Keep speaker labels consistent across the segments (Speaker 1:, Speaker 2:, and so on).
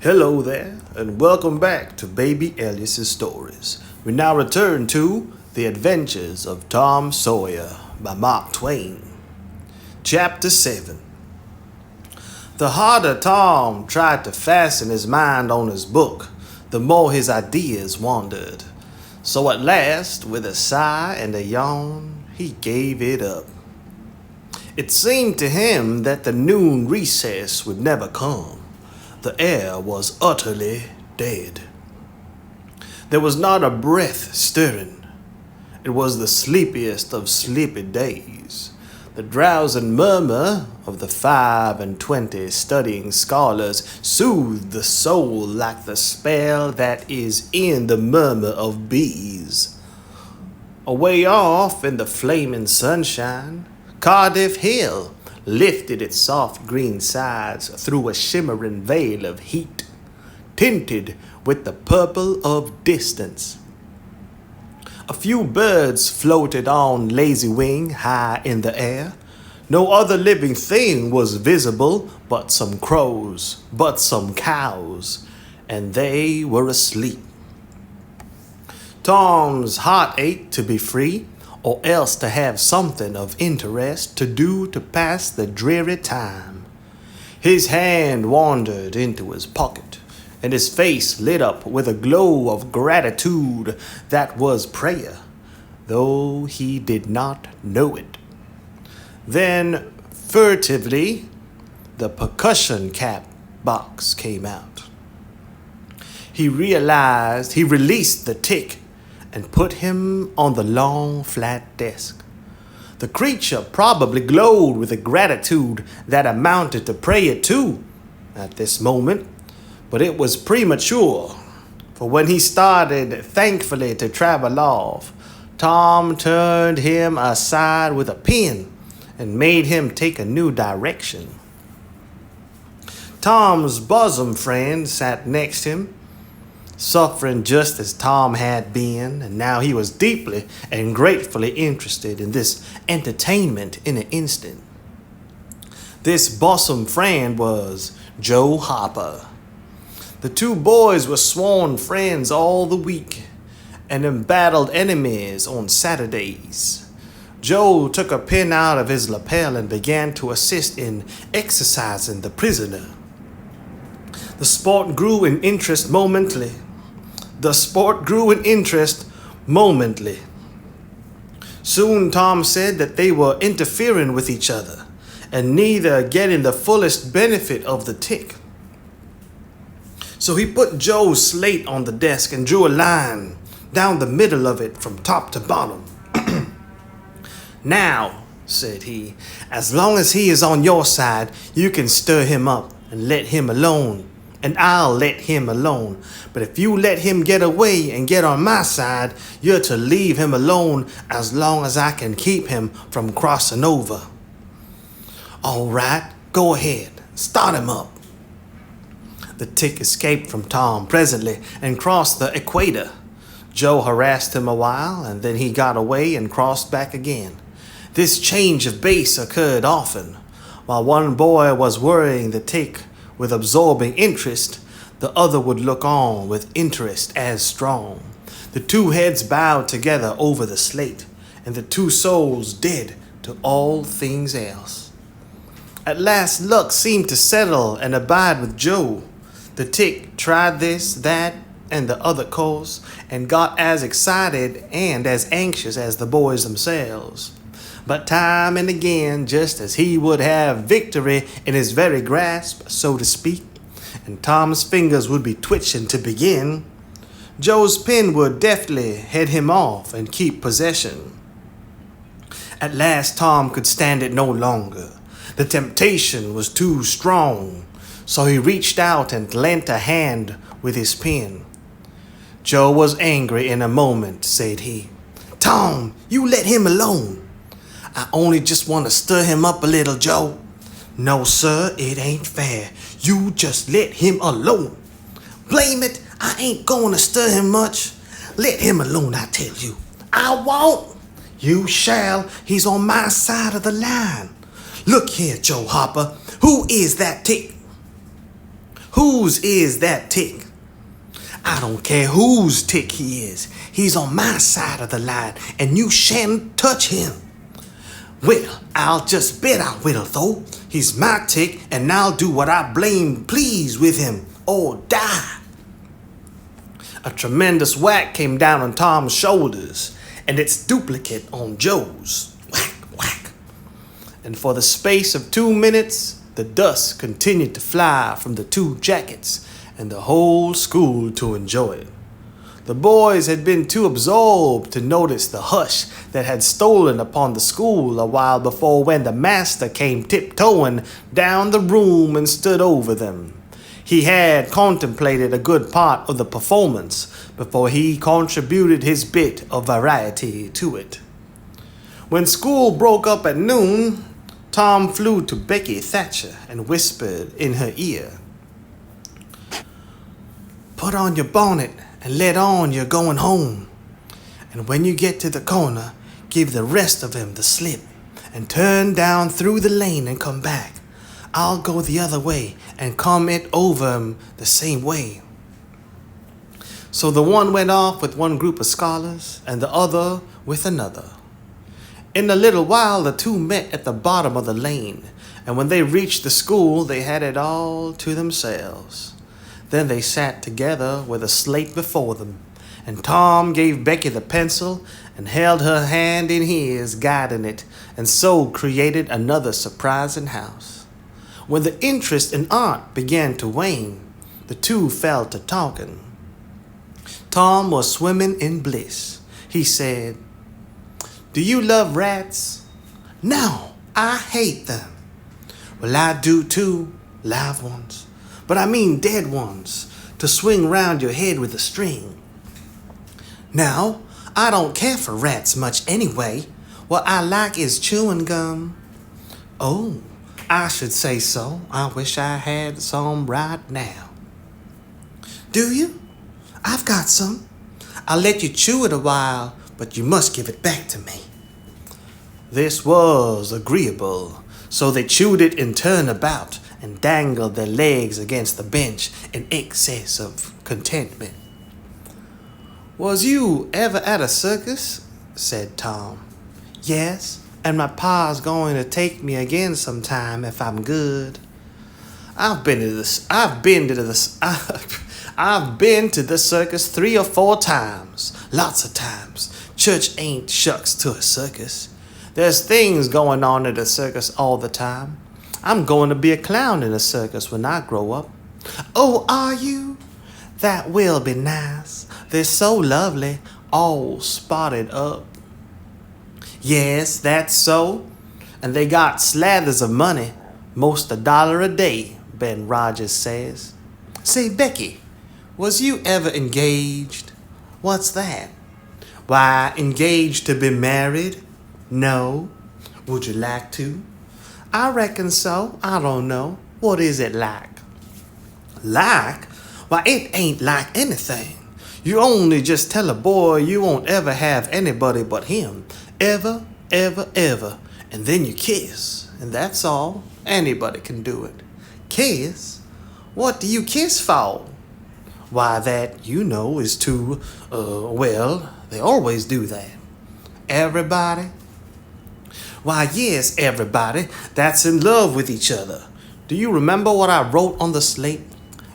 Speaker 1: Hello there, and welcome back to Baby Elias's Stories. We now return to The Adventures of Tom Sawyer by Mark Twain. Chapter 7. The harder Tom tried to fasten his mind on his book, the more his ideas wandered. So at last, with a sigh and a yawn, he gave it up. It seemed to him that the noon recess would never come. The air was utterly dead. There was not a breath stirring. It was the sleepiest of sleepy days. The drowsing murmur of the 25 studying scholars soothed the soul like the spell that is in the murmur of bees. Away off in the flaming sunshine, Cardiff Hill lifted its soft green sides through a shimmering veil of heat, tinted with the purple of distance. A few birds floated on lazy wing high in the air. No other living thing was visible but some crows, but some cows, and they were asleep. Tom's heart ached to be free, or else to have something of interest to do to pass the dreary time. His hand wandered into his pocket, and his face lit up with a glow of gratitude that was prayer, though he did not know it. Then, furtively, the percussion cap box came out. He realized he released the tick and put him on the long, flat desk. The creature probably glowed with a gratitude that amounted to prayer too at this moment, but it was premature, for when he started thankfully to travel off, Tom turned him aside with a pin and made him take a new direction. Tom's bosom friend sat next him, suffering just as Tom had been, and now he was deeply and gratefully interested in this entertainment in an instant. This bosom friend was Joe Hopper. The two boys were sworn friends all the week and embattled enemies on Saturdays. Joe took a pin out of his lapel and began to assist in exercising the prisoner. The sport grew in interest momently. Soon Tom said that they were interfering with each other and neither getting the fullest benefit of the tick. So he put Joe's slate on the desk and drew a line down the middle of it from top to bottom. "Now," said he, "as long as he is on your side, you can stir him up and let him alone. And I'll let him alone. But if you let him get away and get on my side, you're to leave him alone as long as I can keep him from crossing over." "All right, go ahead. Start him up." The tick escaped from Tom presently and crossed the equator. Joe harassed him a while, and then he got away and crossed back again. This change of base occurred often. While one boy was worrying the tick with absorbing interest, the other would look on with interest as strong. The two heads bowed together over the slate, and the two souls dead to all things else. At last luck seemed to settle and abide with Joe. The tick tried this, that, and the other course, and got as excited and as anxious as the boys themselves. But time and again, just as he would have victory in his very grasp, so to speak, and Tom's fingers would be twitching to begin, Joe's pen would deftly head him off and keep possession. At last Tom could stand it no longer. The temptation was too strong, so he reached out and lent a hand with his pen. Joe was angry in a moment, said he. "Tom, you let him alone." "I only just want to stir him up a little, Joe." "No, sir, it ain't fair. You just let him alone." "Blame it, I ain't going to stir him much. Let him alone, I tell you." "I won't." "You shall. He's on my side of the line." "Look here, Joe Hopper, who is that tick?" Whose is that tick? I don't care whose tick he is. He's on my side of the line, and you shan't touch him. Well, I'll just bet I will, though. He's my tick, and I'll do what I please with him, or die. A tremendous whack came down on Tom's shoulders, and its duplicate on Joe's. Whack, whack. And for the space of 2 minutes, the dust continued to fly from the two jackets, and the whole school to enjoy it. The boys had been too absorbed to notice the hush that had stolen upon the school a while before when the master came tiptoeing down the room and stood over them. He had contemplated a good part of the performance before he contributed his bit of variety to it. When school broke up at noon, Tom flew to Becky Thatcher and whispered in her ear, "Put on your bonnet and let on you're going home. And when you get to the corner, give the rest of them the slip and turn down through the lane and come back. I'll go the other way and come it over 'em the same way." So the one went off with one group of scholars and the other with another. In a little while, the two met at the bottom of the lane, and when they reached the school, they had it all to themselves. Then they sat together with a slate before them, and Tom gave Becky the pencil and held her hand in his, guiding it, and so created another surprising house. When the interest in art began to wane, the two fell to talking. Tom was swimming in bliss. He said, "Do you love rats?" "No, I hate them." "Well, I do too, live ones. But I mean dead ones, to swing round your head with a string." "Now, I don't care for rats much anyway. What I like is chewing gum." "Oh, I should say so. I wish I had some right now." "Do you? I've got some. I'll let you chew it a while, but you must give it back to me." This was agreeable, so they chewed it in turn about and dangled their legs against the bench in excess of contentment. "Was you ever at a circus?" said Tom. "Yes, and my pa's going to take me again sometime if I'm good." I've been to the circus 3 or 4 times. Lots of times. Church ain't shucks to a circus. There's things going on at a circus all the time. I'm going to be a clown in a circus when I grow up." "Oh, are you? That will be nice. They're so lovely, all spotted up." "Yes, that's so. And they got slathers of money, most $1 a day, Ben Rogers says." "Say, Becky, was you ever engaged?" "What's that?" "Why, engaged to be married?" "No." "Would you like to?" "I reckon so. I don't know. What is it like?" "Like? Why, it ain't like anything. You only just tell a boy you won't ever have anybody but him. Ever, ever, ever. And then you kiss. And that's all. Anybody can do it." "Kiss? What do you kiss for?" "Why, that, you know, is to, well, they always do that." "Everybody?" "Why, yes, everybody that's in love with each other. Do you remember what I wrote on the slate?"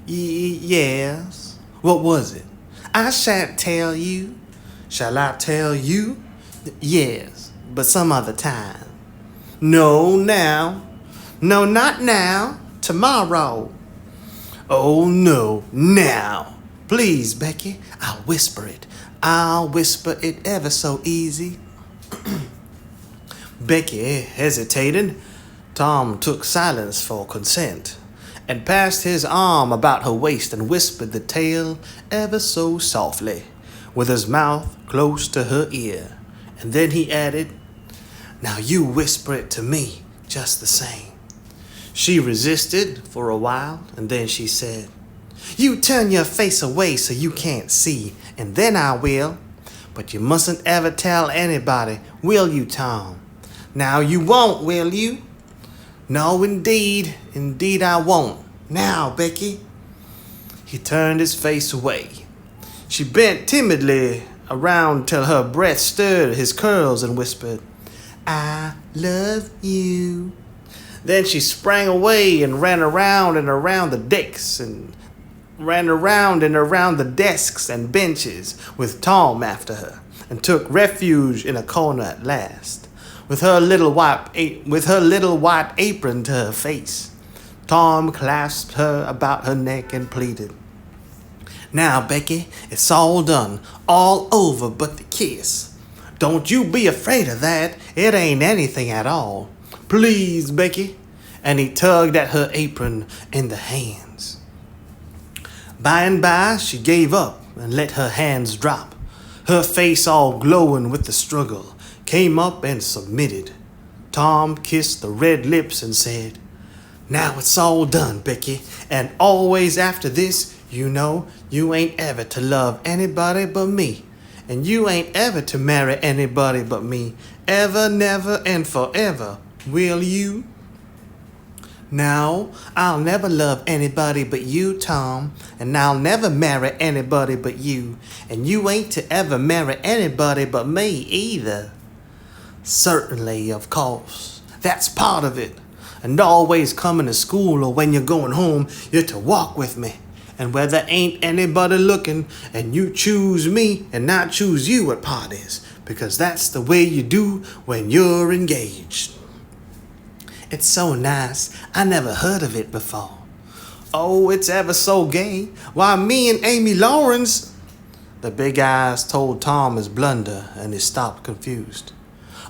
Speaker 1: Yes." "What was it?" "I shan't tell you." "Shall I tell you?" "Yes, but some other time." "No, now." "No, not now. Tomorrow." "Oh, no, now. Please, Becky, I'll whisper it. I'll whisper it ever so easy." Becky hesitated. Tom took silence for consent and passed his arm about her waist and whispered the tale ever so softly, with his mouth close to her ear. And then he added, "Now you whisper it to me just the same." She resisted for a while, and then she said, "You turn your face away so you can't see, and then I will. But you mustn't ever tell anybody, will you, Tom? Now you won't, will you?" "No, indeed. Indeed I won't. Now, Becky." He turned his face away. She bent timidly around till her breath stirred his curls and whispered, "I love you." Then she sprang away and ran around and around the decks and desks and benches with Tom after her, and took refuge in a corner at last, with her little white apron to her face. Tom clasped her about her neck and pleaded, "Now, Becky, it's all done, all over but the kiss. Don't you be afraid of that. It ain't anything at all. Please, Becky." And he tugged at her apron in the hands. By and by, she gave up and let her hands drop. Her face all glowing with the struggle, came up and submitted. Tom kissed the red lips and said, "Now it's all done, Becky, and always after this, you know, you ain't ever to love anybody but me, and you ain't ever to marry anybody but me, ever, never, and forever, will you?" "Now, I'll never love anybody but you, Tom, and I'll never marry anybody but you, and you ain't to ever marry anybody but me either." "Certainly, of course. That's part of it. And always coming to school or when you're going home, you're to walk with me. And where there ain't anybody looking, and you choose me and not choose you at parties, because that's the way you do when you're engaged." "It's so nice. I never heard of it before." "Oh, it's ever so gay. Why, me and Amy Lawrence—" The big eyes told Tom his blunder, and he stopped confused.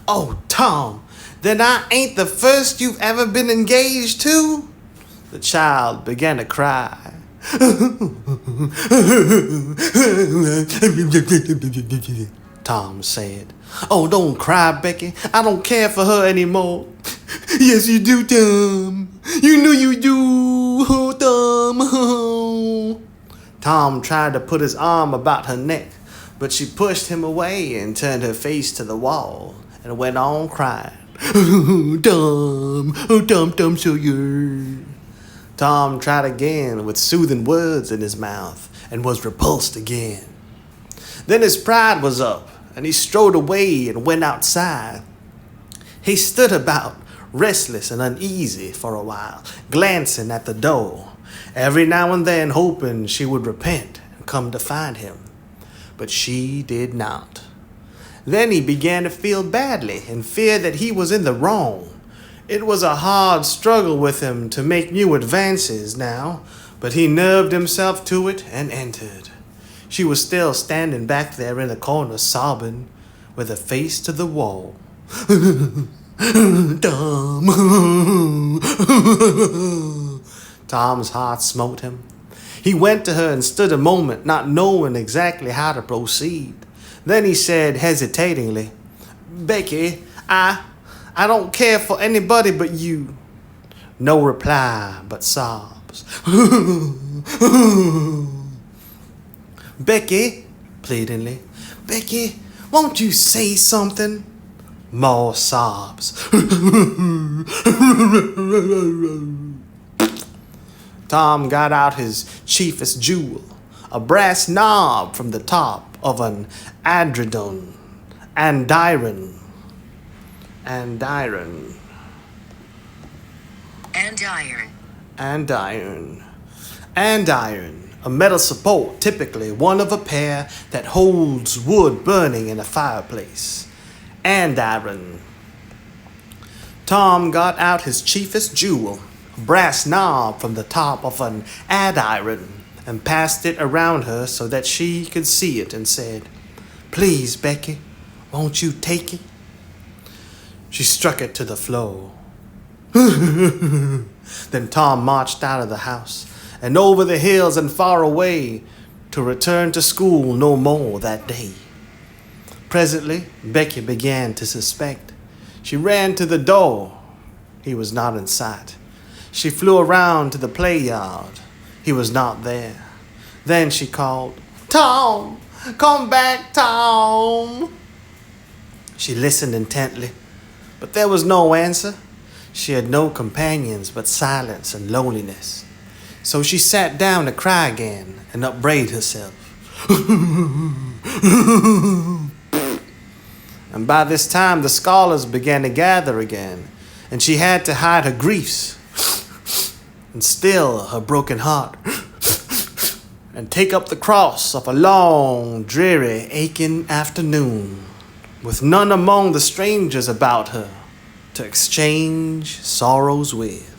Speaker 1: "Oh, Tom, then I ain't the first you've ever been engaged to?" The child began to cry. Tom said, "Oh, don't cry, Becky. I don't care for her anymore." "Yes, you do, Tom. You know you do, oh, Tom." Tom tried to put his arm about her neck, but she pushed him away and turned her face to the wall and went on crying. Tom Sawyer." Tom tried again with soothing words in his mouth and was repulsed again. Then his pride was up, and he strode away and went outside. He stood about, restless and uneasy for a while, glancing at the door, every now and then hoping she would repent and come to find him. But she did not. Then he began to feel badly and fear that he was in the wrong. It was a hard struggle with him to make new advances now, but he nerved himself to it and entered. She was still standing back there in the corner sobbing, with her face to the wall. "Tom." Tom's heart smote him. He went to her and stood a moment, not knowing exactly how to proceed. Then he said hesitatingly, "Becky, I don't care for anybody but you." No reply but sobs. "Becky," pleadingly, "Becky, won't you say something?" More sobs. Tom got out his chiefest jewel, a brass knob from the top of an andiron. Andiron, a metal support, typically one of a pair that holds wood burning in a fireplace. Andiron. Tom got out his chiefest jewel, a brass knob from the top of an andiron, and passed it around her so that she could see it, and said, "Please, Becky, won't you take it?" She struck it to the floor. Then Tom marched out of the house and over the hills and far away, to return to school no more that day. Presently, Becky began to suspect. She ran to the door. He was not in sight. She flew around to the play yard. He was not there. Then she called, "Tom, come back, Tom." She listened intently, but there was no answer. She had no companions but silence and loneliness. So she sat down to cry again and upbraid herself. And by this time the scholars began to gather again, and she had to hide her griefs and still her broken heart and take up the cross of a long, dreary, aching afternoon, with none among the strangers about her to exchange sorrows with.